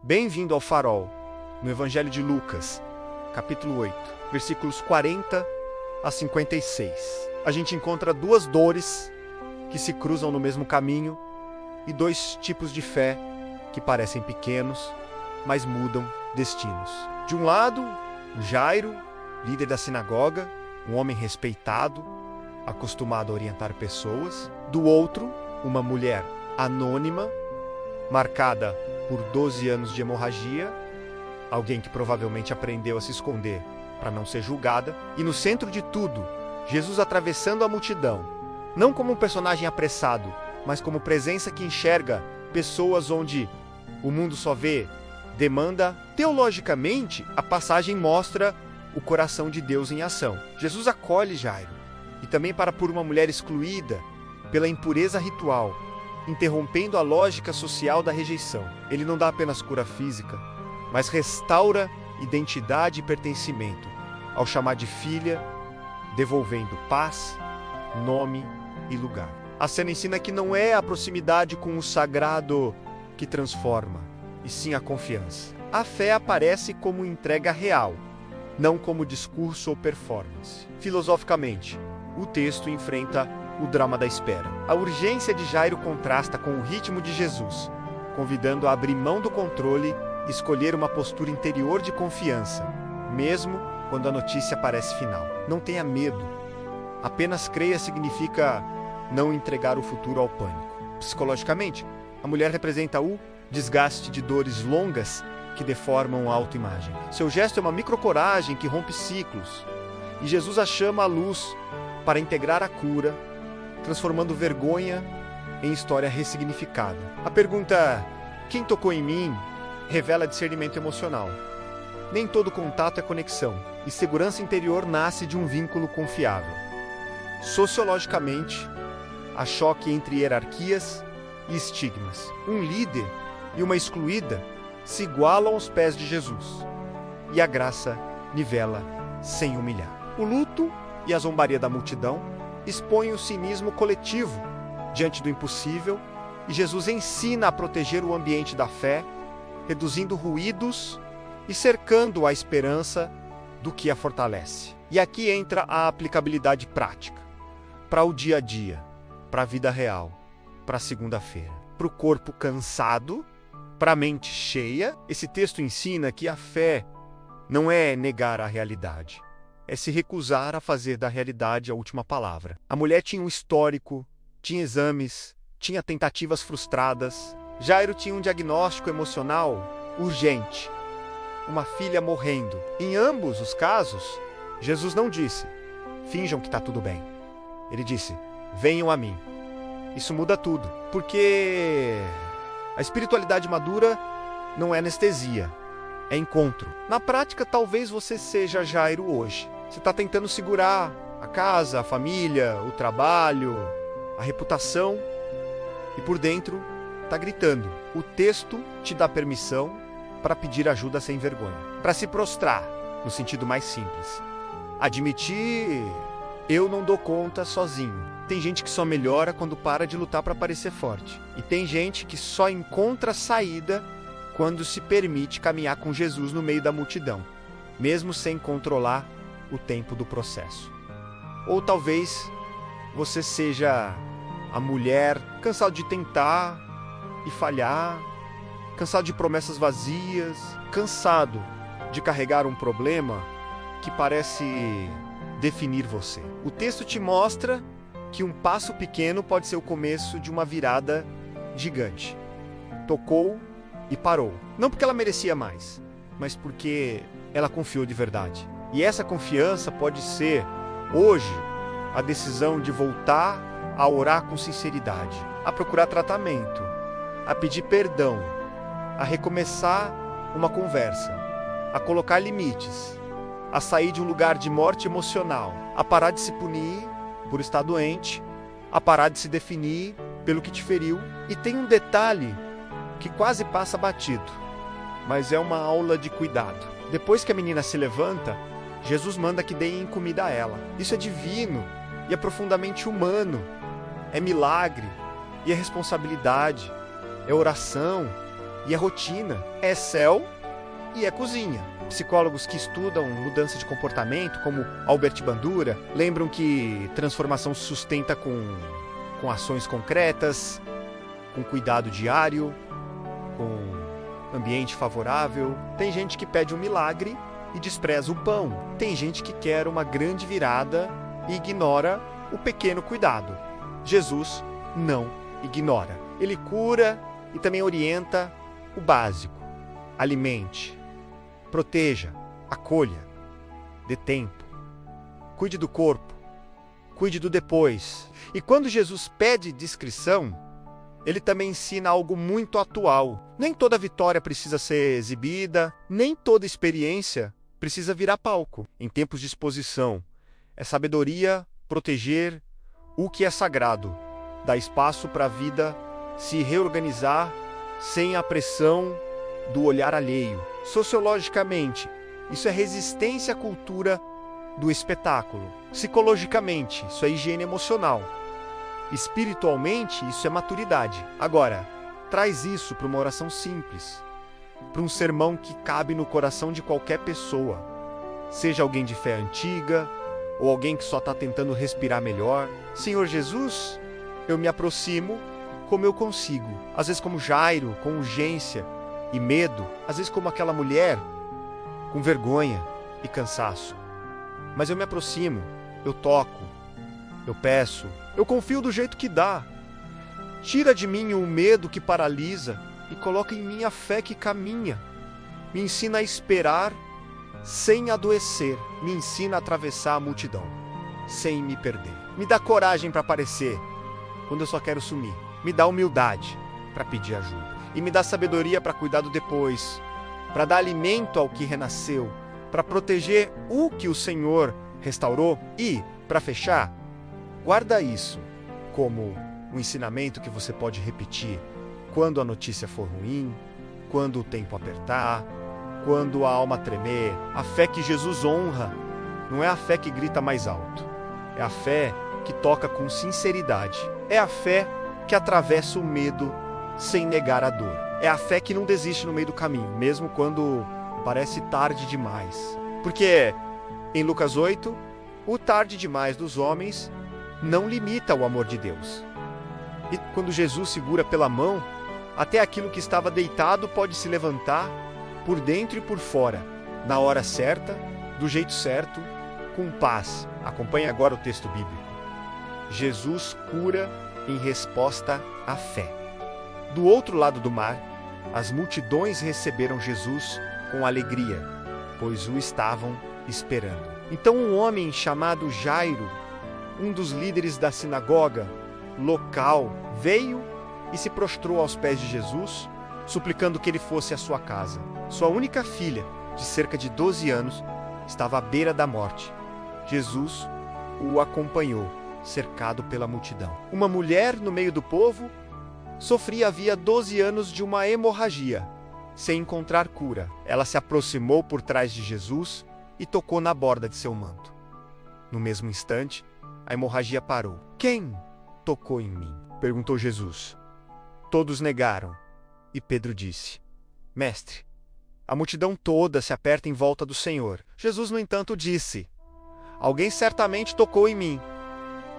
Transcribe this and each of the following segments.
Bem-vindo ao Farol, no Evangelho de Lucas, capítulo 8, versículos 40 a 56. A gente encontra duas dores que se cruzam no mesmo caminho e dois tipos de fé que parecem pequenos, mas mudam destinos. De um lado, Jairo, líder da sinagoga, um homem respeitado, acostumado a orientar pessoas. Do outro, uma mulher anônima, marcada por 12 anos de hemorragia, alguém que provavelmente aprendeu a se esconder para não ser julgada. E no centro de tudo, Jesus atravessando a multidão, não como um personagem apressado, mas como presença que enxerga pessoas onde o mundo só vê demanda. Teologicamente, a passagem mostra o coração de Deus em ação. Jesus acolhe Jairo, e também para por uma mulher excluída pela impureza ritual, interrompendo a lógica social da rejeição. Ele não dá apenas cura física, mas restaura identidade e pertencimento, ao chamar de filha, devolvendo paz, nome e lugar. A cena ensina que não é a proximidade com o sagrado que transforma, e sim a confiança. A fé aparece como entrega real, não como discurso ou performance. Filosoficamente, o texto enfrenta o drama da espera. A urgência de Jairo contrasta com o ritmo de Jesus, convidando a abrir mão do controle e escolher uma postura interior de confiança, mesmo quando a notícia parece final. Não tenha medo. Apenas creia significa não entregar o futuro ao pânico. Psicologicamente, a mulher representa o desgaste de dores longas que deformam a autoimagem. Seu gesto é uma microcoragem que rompe ciclos, e Jesus a chama à luz para integrar a cura, transformando vergonha em história ressignificada. A pergunta "quem tocou em mim?" revela discernimento emocional. Nem todo contato é conexão, e segurança interior nasce de um vínculo confiável. Sociologicamente, há choque entre hierarquias e estigmas. Um líder e uma excluída se igualam aos pés de Jesus, e a graça nivela sem humilhar. O luto e a zombaria da multidão expõem o cinismo coletivo diante do impossível, e Jesus ensina a proteger o ambiente da fé, reduzindo ruídos e cercando a esperança do que a fortalece. E aqui entra a aplicabilidade prática, para o dia a dia, para a vida real, para a segunda-feira. Para o corpo cansado, para a mente cheia, esse texto ensina que a fé não é negar a realidade, é se recusar a fazer da realidade a última palavra. A mulher tinha um histórico, tinha exames, tinha tentativas frustradas. Jairo tinha um diagnóstico emocional urgente, uma filha morrendo. Em ambos os casos, Jesus não disse, finjam que está tudo bem. Ele disse, venham a mim. Isso muda tudo, porque a espiritualidade madura não é anestesia, é encontro. Na prática, talvez você seja Jairo hoje. Você está tentando segurar a casa, a família, o trabalho, a reputação, e por dentro está gritando. O texto te dá permissão para pedir ajuda sem vergonha, para se prostrar, no sentido mais simples. Admitir, eu não dou conta sozinho. Tem gente que só melhora quando para de lutar para parecer forte. E tem gente que só encontra saída quando se permite caminhar com Jesus no meio da multidão, mesmo sem controlar o tempo do processo. Ou talvez você seja a mulher cansada de tentar e falhar, cansado de promessas vazias, cansado de carregar um problema que parece definir você. O texto te mostra que um passo pequeno pode ser o começo de uma virada gigante. Tocou e parou. Não porque ela merecia mais, mas porque ela confiou de verdade. E essa confiança pode ser, hoje, a decisão de voltar a orar com sinceridade, a procurar tratamento, a pedir perdão, a recomeçar uma conversa, a colocar limites, a sair de um lugar de morte emocional, a parar de se punir por estar doente, a parar de se definir pelo que te feriu. E tem um detalhe que quase passa batido, mas é uma aula de cuidado. Depois que a menina se levanta, Jesus manda que deem comida a ela. Isso é divino e é profundamente humano. É milagre e é responsabilidade, é oração E é rotina, é céu e é cozinha. Psicólogos que estudam mudança de comportamento, como Albert Bandura, lembram que transformação se sustenta com ações concretas, com cuidado diário, com ambiente favorável. Tem gente que pede um milagre e despreza o pão. Tem gente que quer uma grande virada e ignora o pequeno cuidado. Jesus não ignora. Ele cura e também orienta o básico. Alimente, proteja, acolha, dê tempo, cuide do corpo, cuide do depois. E quando Jesus pede discrição, ele também ensina algo muito atual. Nem toda vitória precisa ser exibida, nem toda experiência precisa virar palco. Em tempos de exposição, é sabedoria proteger o que é sagrado, dar espaço para a vida se reorganizar sem a pressão do olhar alheio. Sociologicamente, isso é resistência à cultura do espetáculo. Psicologicamente, isso é higiene emocional. Espiritualmente, isso é maturidade. Agora, traz isso para uma oração simples, para um sermão que cabe no coração de qualquer pessoa, seja alguém de fé antiga ou alguém que só está tentando respirar melhor. Senhor Jesus, eu me aproximo como eu consigo, às vezes como Jairo, com urgência e medo, às vezes como aquela mulher, com vergonha e cansaço. Mas eu me aproximo, eu toco, eu peço, eu confio do jeito que dá. Tira de mim o medo que paralisa e coloca em mim a fé que caminha. Me ensina a esperar sem adoecer. Me ensina a atravessar a multidão sem me perder. Me dá coragem para aparecer quando eu só quero sumir. Me dá humildade para pedir ajuda. E me dá sabedoria para cuidar do depois, para dar alimento ao que renasceu, para proteger o que o Senhor restaurou. E, para fechar, guarda isso como um ensinamento que você pode repetir quando a notícia for ruim, quando o tempo apertar, quando a alma tremer. A fé que Jesus honra não é a fé que grita mais alto, é a fé que toca com sinceridade, é a fé que atravessa o medo sem negar a dor. É a fé que não desiste no meio do caminho, mesmo quando parece tarde demais. Porque, em Lucas 8, o tarde demais dos homens não limita o amor de Deus. E quando Jesus segura pela mão, até aquilo que estava deitado pode se levantar por dentro e por fora, na hora certa, do jeito certo, com paz. Acompanhe agora o texto bíblico. Jesus cura em resposta à fé. Do outro lado do mar, as multidões receberam Jesus com alegria, pois o estavam esperando. Então um homem chamado Jairo, um dos líderes da sinagoga local, veio e se prostrou aos pés de Jesus, suplicando que ele fosse à sua casa. Sua única filha, de cerca de 12 anos, estava à beira da morte. Jesus o acompanhou, cercado pela multidão. Uma mulher no meio do povo sofria havia 12 anos de uma hemorragia, sem encontrar cura. Ela se aproximou por trás de Jesus e tocou na borda de seu manto. No mesmo instante, a hemorragia parou. Quem tocou em mim? Perguntou Jesus. Todos negaram. E Pedro disse: Mestre, a multidão toda se aperta em volta do Senhor. Jesus, no entanto, disse: Alguém certamente tocou em mim,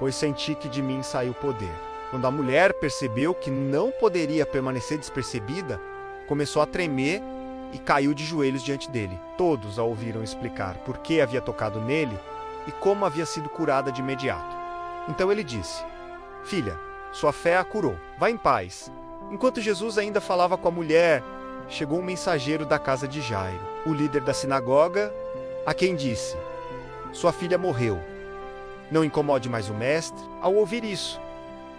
pois senti que de mim saiu poder. Quando a mulher percebeu que não poderia permanecer despercebida, começou a tremer e caiu de joelhos diante dele. Todos a ouviram explicar por que havia tocado nele e como havia sido curada de imediato. Então ele disse: Filha, sua fé a curou. Vá em paz. Enquanto Jesus ainda falava com a mulher, chegou um mensageiro da casa de Jairo, o líder da sinagoga, a quem disse: Sua filha morreu. Não incomode mais o mestre. Ao ouvir isso,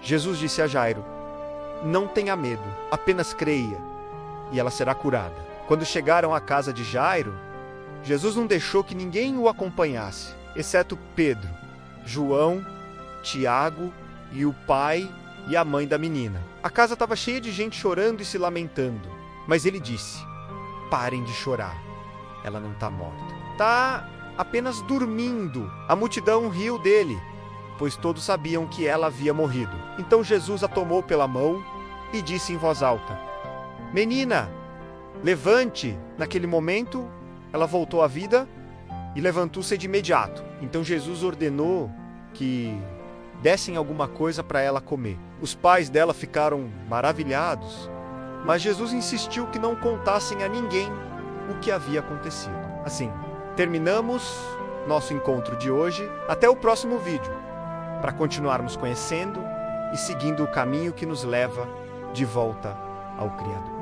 Jesus disse a Jairo: Não tenha medo, apenas creia, e ela será curada. Quando chegaram à casa de Jairo, Jesus não deixou que ninguém o acompanhasse, exceto Pedro, João, Tiago e o pai e a mãe da menina. A casa estava cheia de gente chorando e se lamentando, mas ele disse: Parem de chorar, ela não está morta. Está apenas dormindo. A multidão riu dele, pois todos sabiam que ela havia morrido. Então Jesus a tomou pela mão e disse em voz alta: Menina, Levante. Naquele momento, ela voltou à vida e levantou-se de imediato. Então Jesus ordenou que dessem alguma coisa para ela comer. Os pais dela ficaram maravilhados, mas Jesus insistiu que não contassem a ninguém o que havia acontecido. Assim, terminamos nosso encontro de hoje. Até o próximo vídeo, para continuarmos conhecendo e seguindo o caminho que nos leva de volta ao Criador.